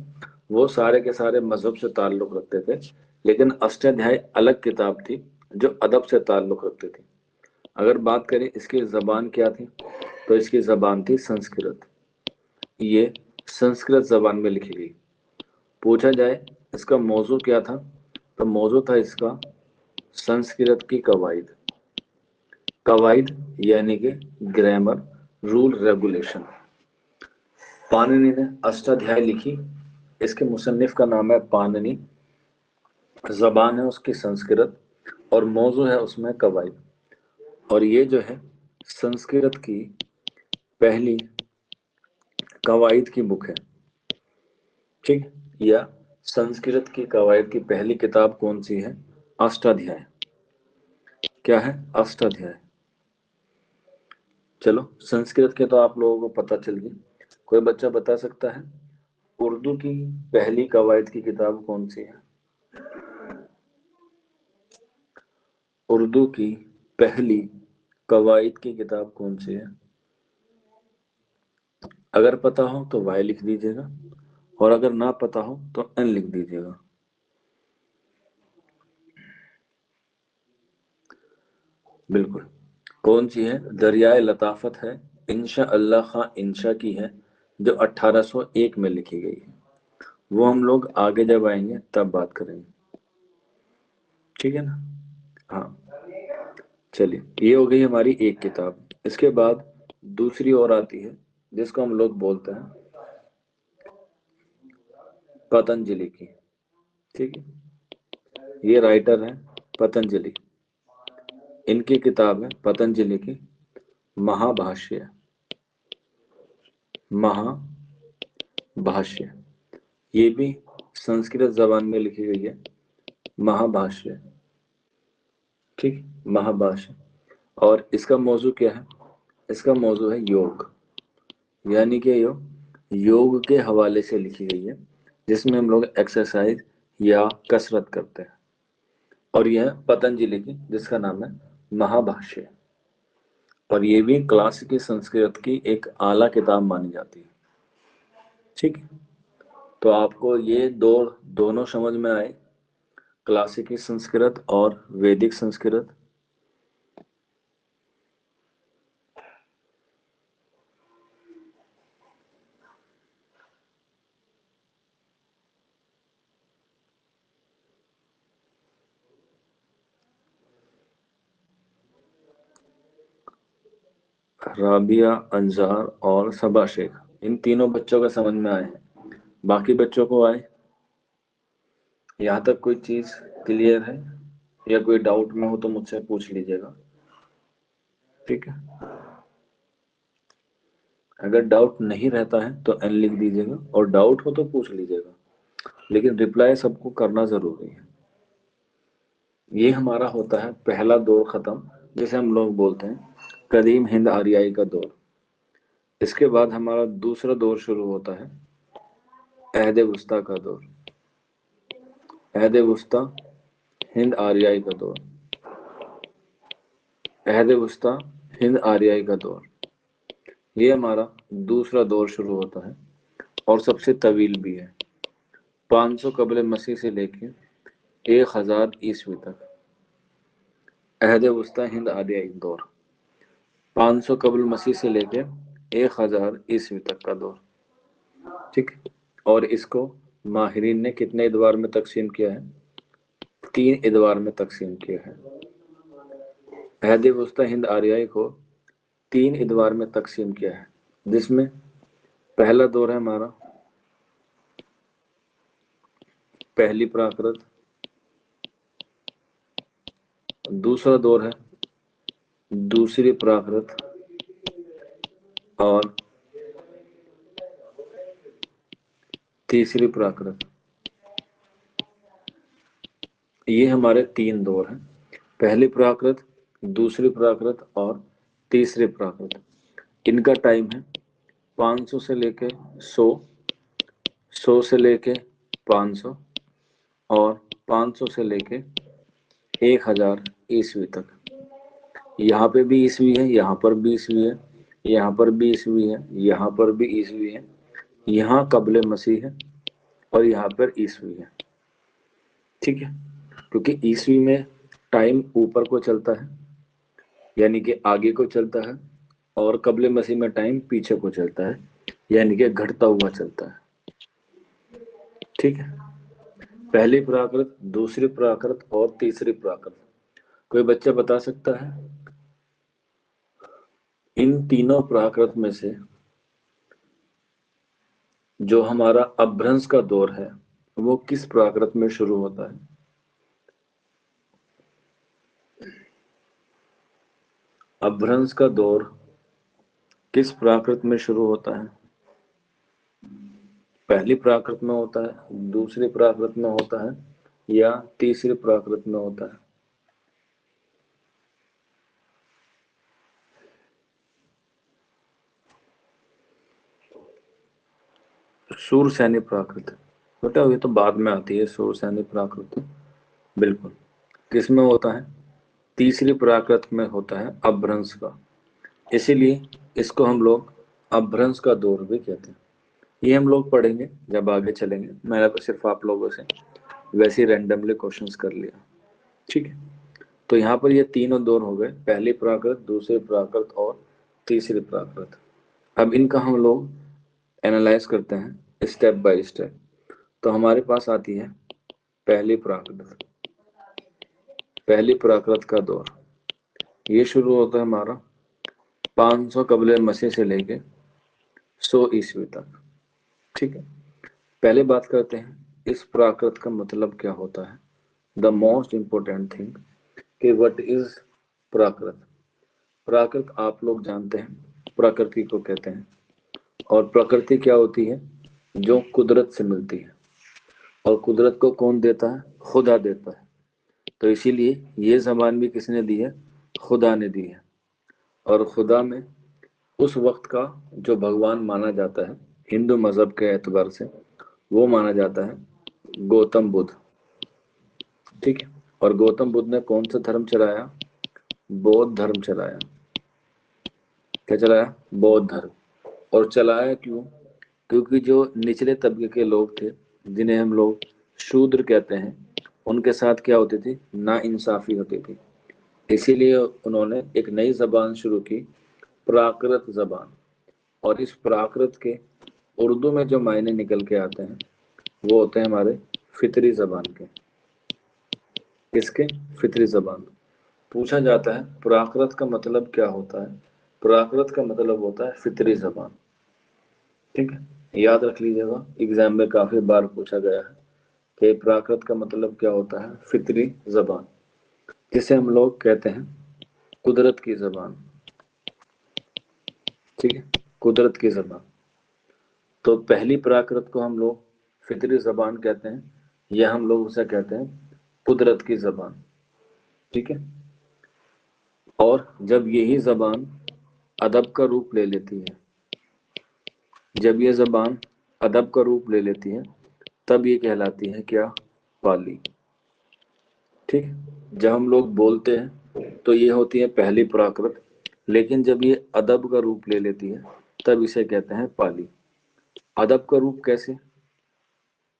वो सारे के सारे मजहब से ताल्लुक रखते थे। लेकिन अष्टाध्याय अलग किताब थी जो अदब से ताल्लुक रखती थी। अगर बात करें इसकी जबान क्या थी, तो इसकी जबान थी संस्कृत। ये संस्कृत जबान में लिखी गई। पूछा जाए इसका मौजू क्या था, तो मौजू था इसका संस्कृत की कवायद। कवायद यानी कि ग्रामर, रूल, रेगुलेशन। पाणिनि ने अष्टाध्याय लिखी। इसके मुसन्निफ का नाम है पाणिनि, जबान है उसकी संस्कृत, और मौजू है उसमें कवायद। और ये जो है संस्कृत की पहली कवायद की बुक है। ठीक। या संस्कृत की कवायद की पहली किताब कौन सी है? अष्टाध्याय। क्या है? अष्टाध्याय। चलो, संस्कृत के तो आप लोगों को पता चल गई। कोई बच्चा बता सकता है उर्दू की पहली कवायद की किताब कौन सी है? उर्दू की पहली कवायद की किताब कौन सी है? अगर पता हो तो वाई लिख दीजिएगा, और अगर ना पता हो तो एन लिख दीजिएगा। बिल्कुल। कौन सी है? दरियाए लताफत है, इंशा अल्लाह खां इंशा की है, जो 1801 में लिखी गई है। वो हम लोग आगे जब आएंगे तब बात करेंगे। ठीक है ना? हाँ। चलिए, ये हो गई हमारी एक किताब। इसके बाद दूसरी और आती है जिसको हम लोग बोलते हैं पतंजलि की। ठीक है। ये राइटर है पतंजलि। इनकी किताब है पतंजलि की महाभाष्य। महाभाष्य। ये भी संस्कृत जबान में लिखी गई है, महाभाष्य। ठीक। महाभाष्य। और इसका मौजू क्या है? इसका मौजू है योग। यानी कि योग के हवाले से लिखी गई है, जिसमें हम लोग एक्सरसाइज या कसरत करते हैं। और यह पतंजलि की, जिसका नाम है महाभाष्य। और ये भी क्लासिकी संस्कृत की एक आला किताब मानी जाती है। ठीक है। तो आपको ये दोनों समझ में आए, क्लासिकी संस्कृत और वैदिक संस्कृत। राबिया, अंजार और सबा शेख, इन तीनों बच्चों का समझ में आए हैं। बाकी बच्चों को आए? यहाँ तक कोई चीज क्लियर है या कोई डाउट में हो तो मुझसे पूछ लीजिएगा, ठीक है। अगर डाउट नहीं रहता है तो एन लिख दीजिएगा, और डाउट हो तो पूछ लीजिएगा, लेकिन रिप्लाई सबको करना जरूरी है। ये हमारा होता है पहला दौर खत्म, जिसे हम लोग बोलते हैं कदीम हिंद आर्याई का दौर। इसके बाद हमारा दूसरा दौर शुरू होता है अहद वस्ता का दौर, अहद वस्ता हिंद आर्याई का दौर, अहद वस्ता हिंद आर्याई का दौर। ये हमारा दूसरा दौर शुरू होता है और सबसे तवील भी है, 500 कबल मसीह से लेके 1000 ईस्वी तक। अहद वस्ता हिंद आर्याई दौर 500 कबल मसीह से लेके 1000 ईस्वी तक का दौर, ठीक। और इसको माहिरीन ने कितने इदवार में तकसीम किया है? 3 इदवार में तकसीम किया है। अहद वस्ता हिंद आर्याई को 3 इदवार में तकसीम किया है, जिसमें पहला दौर है हमारा पहली प्राकृत, दूसरा दौर है दूसरी प्राकृत, और तीसरी प्राकृत। ये हमारे 3 दौर हैं, पहली प्राकृत, दूसरी प्राकृत और तीसरी प्राकृत। इनका टाइम है 500 से लेके 100, 100 से लेके 500 और 500 से लेके 1000 ईस्वी तक। यहाँ पे भी ईस्वी है, यहाँ पर भी ईस्वी है, यहाँ पर भी ईस्वी है, यहाँ पर भी ईस्वी है, यहाँ कबले मसीह है और यहाँ पर ईस्वी है, ठीक है। क्योंकि ईस्वी में टाइम ऊपर को चलता है, यानी कि आगे को चलता है, और कबले मसीह में टाइम पीछे को चलता है, यानी कि घटता हुआ चलता है, ठीक है। पहली प्राकृत, दूसरी प्राकृत और तीसरी प्राकृत। कोई बच्चा बता सकता है इन तीनों प्राकृत में से जो हमारा अभ्रंश का दौर है वो किस प्राकृत में शुरू होता है? अभ्रंश का दौर किस प्राकृत में शुरू होता है? पहली प्राकृत में होता है, दूसरी प्राकृत में होता है, या तीसरी प्राकृत में होता है? सूरसैनी प्राकृत। बेटा ये तो बाद में आती है सूरसैनी प्राकृत, बिल्कुल। किस में होता है? तीसरी प्राकृत में होता है अभ्रंश का, इसीलिए इसको हम लोग अभ्रंश का दौर भी कहते हैं। ये हम लोग पढ़ेंगे जब आगे चलेंगे, मैंने तो सिर्फ आप लोगों से वैसे ही रैंडमली क्वेश्चंस कर लिया, ठीक है। तो यहाँ पर ये तीनों दौर हो गए, पहली प्राकृत, दूसरी प्राकृत और तीसरी प्राकृत। अब इनका हम लोग एनालाइज करते हैं स्टेप बाय स्टेप। तो हमारे पास आती है पहली प्राकृत। पहली प्राकृत का दौर ये शुरू होता है हमारा 500 कबले मसीह से लेके 100 ईस्वी तक, ठीक है। पहले बात करते हैं इस प्राकृत का मतलब क्या होता है। द मोस्ट इंपोर्टेंट थिंग कि व्हाट इज प्राकृत। प्राकृत आप लोग जानते हैं प्रकृति को कहते हैं, और प्रकृति क्या होती है? जो कुदरत से मिलती है, और कुदरत को कौन देता है? खुदा देता है। तो इसीलिए ये जबान भी किसने दी है? खुदा ने दी है। और खुदा में उस वक्त का जो भगवान माना जाता है हिंदू मजहब के एतबार से, वो माना जाता है गौतम बुद्ध, ठीक है। और गौतम बुद्ध ने कौन सा धर्म चलाया? बौद्ध धर्म चलाया। क्या चलाया? बौद्ध धर्म। और चलाया क्यों? क्योंकि जो निचले तबके के लोग थे, जिन्हें हम लोग शूद्र कहते हैं, उनके साथ क्या होती थी? नाइंसाफी होती थी। इसीलिए उन्होंने एक नई जबान शुरू की, प्राकृत जबान। और इस प्राकृत के उर्दू में जो मायने निकल के आते हैं वो होते हैं हमारे फितरी जबान के। किसके? फितरी जबान। पूछा जाता है प्राकृत का मतलब क्या होता है, प्राकृत का मतलब होता है फितरी जबान। ठीक है, याद रख लीजिएगा, एग्जाम में काफी बार पूछा गया है कि प्राकृत का मतलब क्या होता है, फितरी जबान, जिसे हम लोग कहते हैं कुदरत की जबान। ठीक है, कुदरत की जबान। तो पहली प्राकृत को हम लोग फितरी जबान कहते हैं, या हम लोग उसे कहते हैं कुदरत की जबान। ठीक है, और जब यही जबान अदब का रूप ले लेती है, जब ये जबान अदब का रूप ले लेती है, तब ये कहलाती है क्या, पाली। ठीक है, जब हम लोग बोलते हैं तो ये होती है पहली प्राकृत, लेकिन जब ये अदब का रूप ले लेती है तब इसे कहते हैं पाली। अदब का रूप कैसे,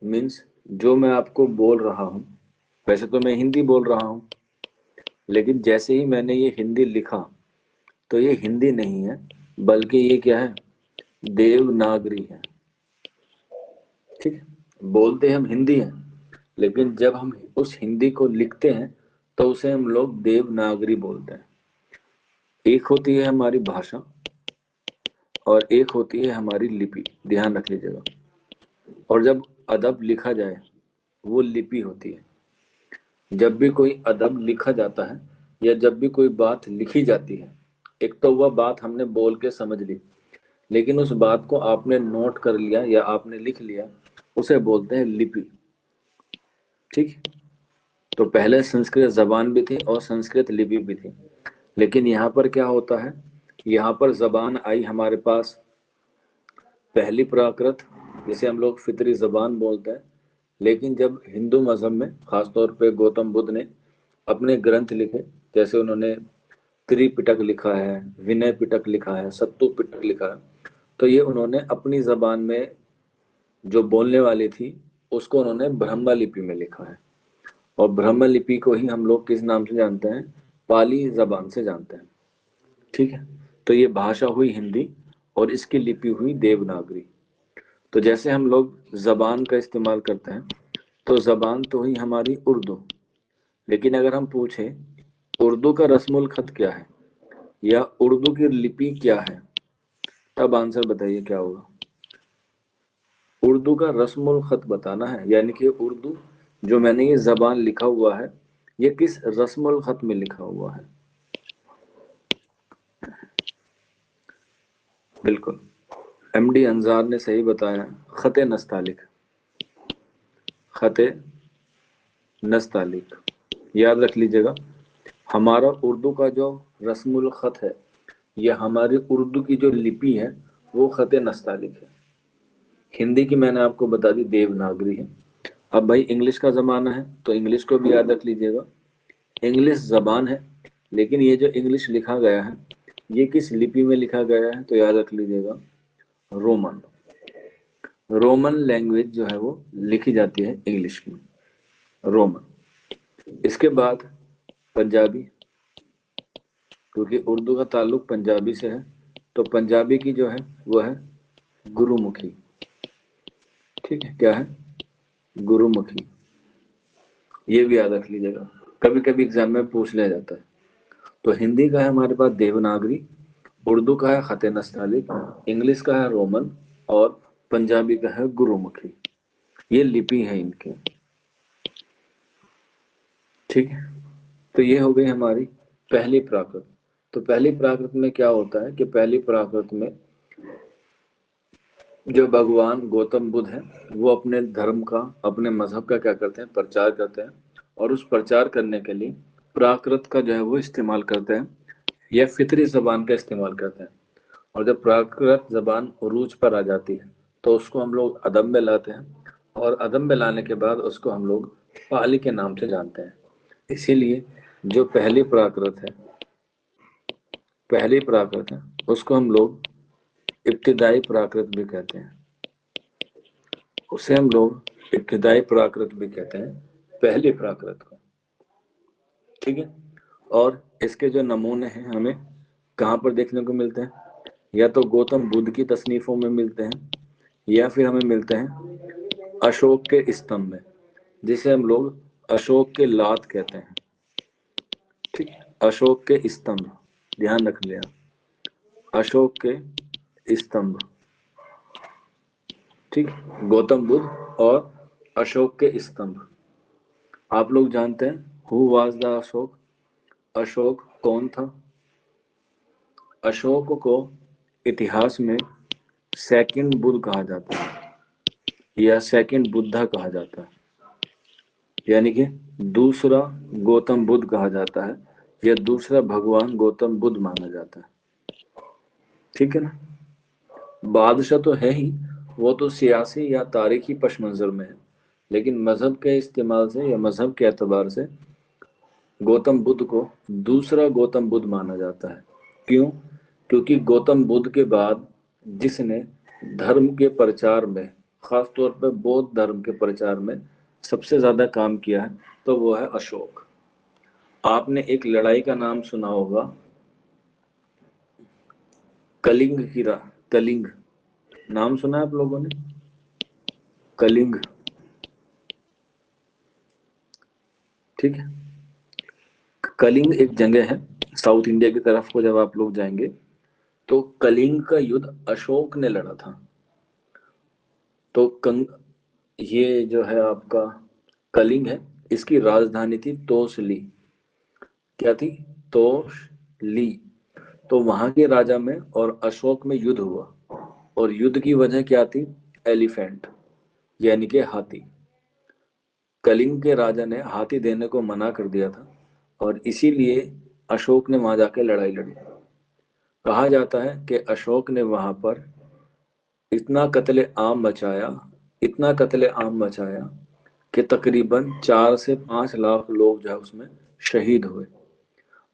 मीन्स जो मैं आपको बोल रहा हूँ, वैसे तो मैं हिंदी बोल रहा हूँ, लेकिन जैसे ही मैंने ये हिंदी लिखा तो ये हिंदी नहीं है, बल्कि ये क्या है, देवनागरी है। ठीक है, बोलते हम हिंदी हैं, लेकिन जब हम उस हिंदी को लिखते हैं तो उसे हम लोग देवनागरी बोलते हैं। एक होती है हमारी भाषा और एक होती है हमारी लिपि, ध्यान रख लीजिएगा। और जब अदब लिखा जाए वो लिपि होती है। जब भी कोई अदब लिखा जाता है या जब भी कोई बात लिखी जाती है, एक तो वह बात हमने बोल के समझ ली, लेकिन उस बात को आपने नोट कर लिया या आपने लिख लिया, उसे बोलते हैं लिपि। ठीक, तो पहले संस्कृत जबान भी थी और संस्कृत लिपि भी थी, लेकिन यहाँ पर क्या होता है, यहाँ पर जबान आई हमारे पास पहली प्राकृत, जिसे हम लोग फितरी जबान बोलते हैं। लेकिन जब हिंदू मजहब में खासतौर पे गौतम बुद्ध ने अपने ग्रंथ लिखे, जैसे उन्होंने त्रिपिटक लिखा है, विनय पिटक लिखा है, सत्तु पिटक लिखा है, तो ये उन्होंने अपनी जबान में जो बोलने वाली थी उसको उन्होंने ब्रह्म लिपि में लिखा है। और ब्रह्म लिपि को ही हम लोग किस नाम से जानते हैं, पाली जबान से जानते हैं। ठीक है, तो ये भाषा हुई हिंदी और इसकी लिपि हुई देवनागरी। तो जैसे हम लोग जबान का इस्तेमाल करते हैं, तो जबान तो हुई हमारी उर्दू, लेकिन अगर हम पूछें उर्दू का रस्मुल खत क्या है या उर्दू की लिपि क्या है, तब आंसर बताइए क्या होगा। उर्दू का रस्मुल खत बताना है, यानी कि उर्दू जो मैंने ये जबान लिखा हुआ है, ये किस रस्मुल खत में लिखा हुआ है। बिल्कुल, एमडी अंजार ने सही बताया, खते नस्तालिक, खते नस्तालिक। याद रख लीजिएगा, हमारा उर्दू का जो रस्मुल खत है, ये हमारी उर्दू की जो लिपि है वो खते नस्तालिक है। हिंदी की मैंने आपको बता दी देवनागरी है। अब भाई इंग्लिश का जमाना है तो इंग्लिश को भी याद रख लीजिएगा, इंग्लिश जबान है, लेकिन ये जो इंग्लिश लिखा गया है ये किस लिपि में लिखा गया है, तो याद रख लीजिएगा रोमन। रोमन लैंग्वेज जो है वो लिखी जाती है इंग्लिश में, रोमन। इसके बाद पंजाबी, क्योंकि उर्दू का ताल्लुक पंजाबी से है, तो पंजाबी की जो है वो है गुरुमुखी। ठीक है, क्या है, गुरुमुखी। ये भी याद रख लीजिएगा, कभी कभी एग्जाम में पूछ लिया जाता है। तो हिंदी का है हमारे पास देवनागरी, उर्दू का है खत नस्तालिक, इंग्लिश का है रोमन, और पंजाबी का है गुरुमुखी। ये लिपि है इनके। ठीक है, तो ये हो गई हमारी पहली प्राकृत। तो पहली प्राकृत में क्या होता है कि पहली प्राकृत में जो भगवान गौतम बुद्ध है वो अपने धर्म का, अपने मजहब का क्या करते हैं, प्रचार करते हैं, और उस प्रचार करने के लिए प्राकृत का जो है वो इस्तेमाल करते हैं या फितरी जबान का इस्तेमाल करते हैं। और जब प्राकृत जबान उरूज पर आ जाती है तो उसको हम लोग अदब में लाते हैं, और अदब में लाने के बाद उसको हम लोग पाली के नाम से जानते हैं। इसीलिए जो पहली प्राकृत है, पहली प्राकृत है, उसको हम लोग इब्तिदाई प्राकृत भी कहते हैं, उसे हम लोग इब्तिदाई प्राकृत भी कहते हैं, पहली प्राकृत को। ठीक है, और इसके जो नमूने हैं हमें कहाँ पर देखने को मिलते हैं, या तो गौतम बुद्ध की तसनीफों में मिलते हैं, या फिर हमें मिलते हैं अशोक के स्तंभ में, जिसे हम लोग अशोक के लात कहते हैं। ठीक है, अशोक के स्तंभ, ध्यान रख लिया, अशोक के स्तंभ। ठीक, गौतम बुद्ध और अशोक के स्तंभ। आप लोग जानते हैं who was the Ashok? Ashok कौन था? अशोक को इतिहास में सेकंड बुद्ध कहा जाता है या सेकंड बुद्धा कहा जाता है, यानी कि दूसरा गौतम बुद्ध कहा जाता है या दूसरा भगवान गौतम बुद्ध माना जाता है। ठीक है ना? बादशाह तो है ही, वो तो सियासी या तारीखी पश मंजर में है, लेकिन मजहब के इस्तेमाल से या मजहब के एतबार से गौतम बुद्ध को दूसरा गौतम बुद्ध माना जाता है। क्यों? क्योंकि गौतम बुद्ध के बाद जिसने धर्म के प्रचार में, खास तौर पर बौद्ध धर्म के प्रचार में सबसे ज्यादा काम किया है, तो वो है अशोक। आपने एक लड़ाई का नाम सुना होगा, कलिंग की कलिंग, नाम सुना है आप लोगों ने? कलिंग। ठीक है, कलिंग एक जगह है साउथ इंडिया की तरफ को, जब आप लोग जाएंगे तो कलिंग का युद्ध अशोक ने लड़ा था। तो ये जो है आपका कलिंग है, इसकी राजधानी थी तोसली। क्या थी? तोसली। तो वहां के राजा में और अशोक में युद्ध हुआ, और युद्ध की वजह क्या थी? एलिफेंट, यानी कि हाथी। कलिंग के राजा ने हाथी देने को मना कर दिया था, और इसीलिए अशोक ने वहां जाके लड़ाई लड़ी। कहा जाता है कि अशोक ने वहां पर इतना कत्ले आम मचाया, इतना कत्ले आम मचाया कि तकरीबन 4 से 5 लाख लोग जो है उसमें शहीद हुए।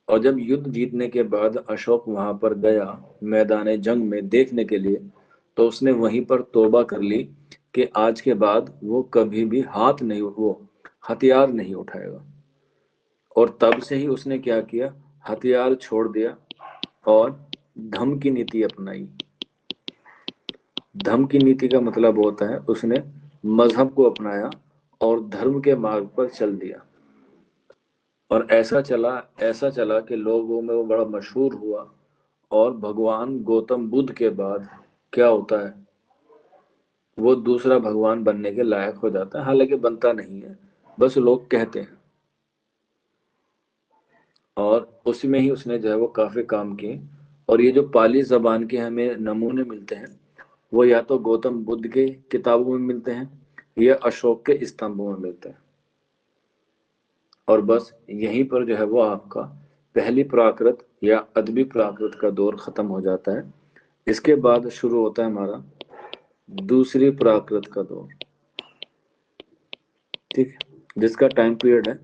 और जब युद्ध जीतने के बाद अशोक वहां पर गया मैदान जंग में देखने के लिए, तो उसने वहीं पर तौबा कर ली कि आज के बाद वो कभी भी हाथ नहीं, वो हथियार नहीं उठाएगा। और तब से ही उसने क्या किया? हथियार छोड़ दिया और धम्म की नीति अपनाई। धम्म की नीति का मतलब होता है उसने मजहब को अपनाया और धर्म के मार्ग पर चल दिया। और ऐसा चला कि लोगों में वो बड़ा मशहूर हुआ, और भगवान गौतम बुद्ध के बाद क्या होता है, वो दूसरा भगवान बनने के लायक हो जाता है। हालांकि बनता नहीं है, बस लोग कहते हैं। और उसमें ही उसने जो है वो काफी काम किए। और ये जो पाली जबान के हमें नमूने मिलते हैं, वो या तो गौतम बुद्ध के किताबों में मिलते हैं या अशोक के स्तंभों में मिलते हैं। और बस यहीं पर जो है वो आपका पहली प्राकृत या अदबी प्राकृत का दौर खत्म हो जाता है। इसके बाद शुरू होता है हमारा दूसरी प्राकृत का दौर। ठीक है, जिसका टाइम पीरियड है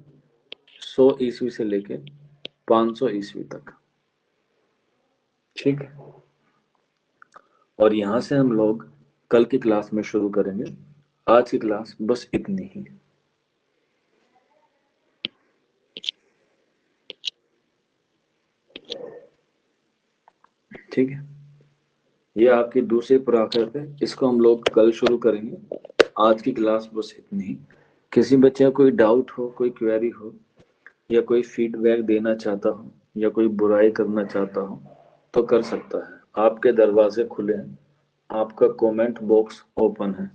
100 ईस्वी से लेके 500 ईस्वी तक। ठीक है, और यहां से हम लोग कल की क्लास में शुरू करेंगे। आज की क्लास बस इतनी ही। ठीक है, ये आपकी दूसरी प्राकृत है, इसको हम लोग कल शुरू करेंगे। आज की क्लास बस इतनी ही। किसी बच्चे का कोई डाउट हो, कोई क्वेरी हो, या कोई फीडबैक देना चाहता हो, या कोई बुराई करना चाहता हो, तो कर सकता है। आपके दरवाजे खुले हैं, आपका कमेंट बॉक्स ओपन है।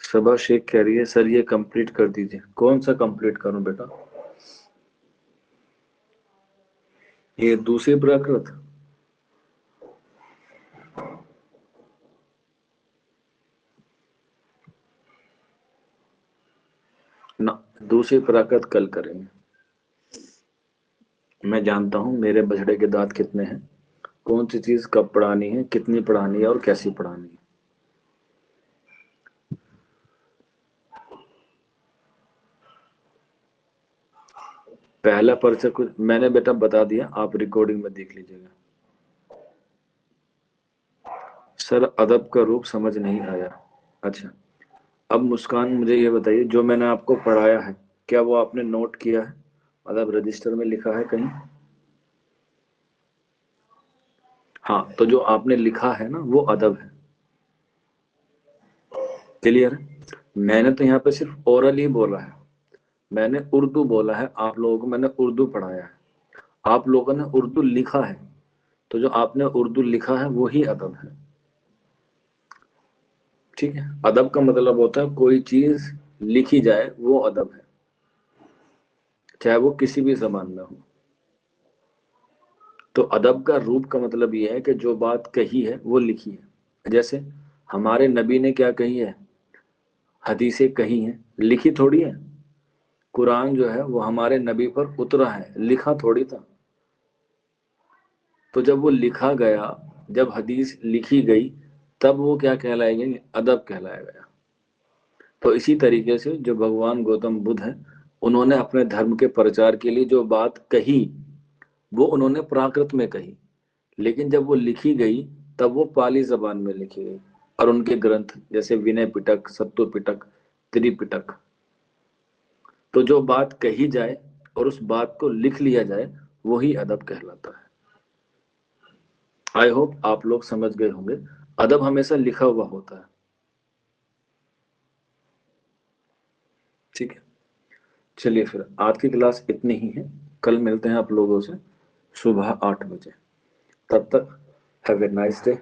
सबा शेख कह रही है सर ये कंप्लीट कर दीजिए। कौन सा कंप्लीट करूं बेटा? ये दूसरी प्राकृत? ना, दूसरी प्राकृत कल करेंगे। मैं जानता हूं मेरे बछड़े के दांत कितने हैं, कौन सी चीज कब पढ़ानी है, कितनी पढ़ानी है और कैसी पढ़ानी है। पहला पर्चा कुछ मैंने बेटा बता दिया, आप रिकॉर्डिंग में देख लीजिएगा। सर अदब का रूप समझ नहीं आया। अच्छा, अब मुस्कान मुझे ये बताइए, जो मैंने आपको पढ़ाया है क्या वो आपने नोट किया है, मतलब रजिस्टर में लिखा है कहीं? हाँ, तो जो आपने लिखा है ना वो अदब है। क्लियर है? मैंने तो यहाँ पे सिर्फ ओरल ही बोला है, मैंने उर्दू बोला है, आप लोगों को मैंने उर्दू पढ़ाया है, आप लोगों ने उर्दू लिखा है, तो जो आपने उर्दू लिखा है वो ही अदब है। ठीक है, अदब का मतलब होता है कोई चीज लिखी जाए वो अदब है, चाहे वो किसी भी जबान में हो। तो अदब का रूप का मतलब ये है कि जो बात कही है वो लिखी है। जैसे हमारे नबी ने क्या कही है, हदीसें कही हैं, लिखी थोड़ी है। कुरान जो है वो हमारे नबी पर उतरा है, लिखा थोड़ी था। तो जब वो लिखा गया, जब हदीस लिखी गई, तब वो क्या कहलाएगी, अदब कहलाया गया। तो इसी तरीके से जो भगवान गौतम बुद्ध हैं, उन्होंने अपने धर्म के प्रचार के लिए जो बात कही वो उन्होंने प्राकृत में कही, लेकिन जब वो लिखी गई तब वो पाली जबान में लिखी गई। और उनके ग्रंथ जैसे विनय पिटक, सत्तु पिटक, त्रिपिटक। तो जो बात कही जाए और उस बात को लिख लिया जाए वही अदब कहलाता है। आई होप आप लोग समझ गए होंगे, अदब हमेशा लिखा हुआ होता है। ठीक है, चलिए फिर आज की क्लास इतनी ही है, कल मिलते हैं आप लोगों से सुबह 8 बजे। तब तक हैव ए नाइस डे।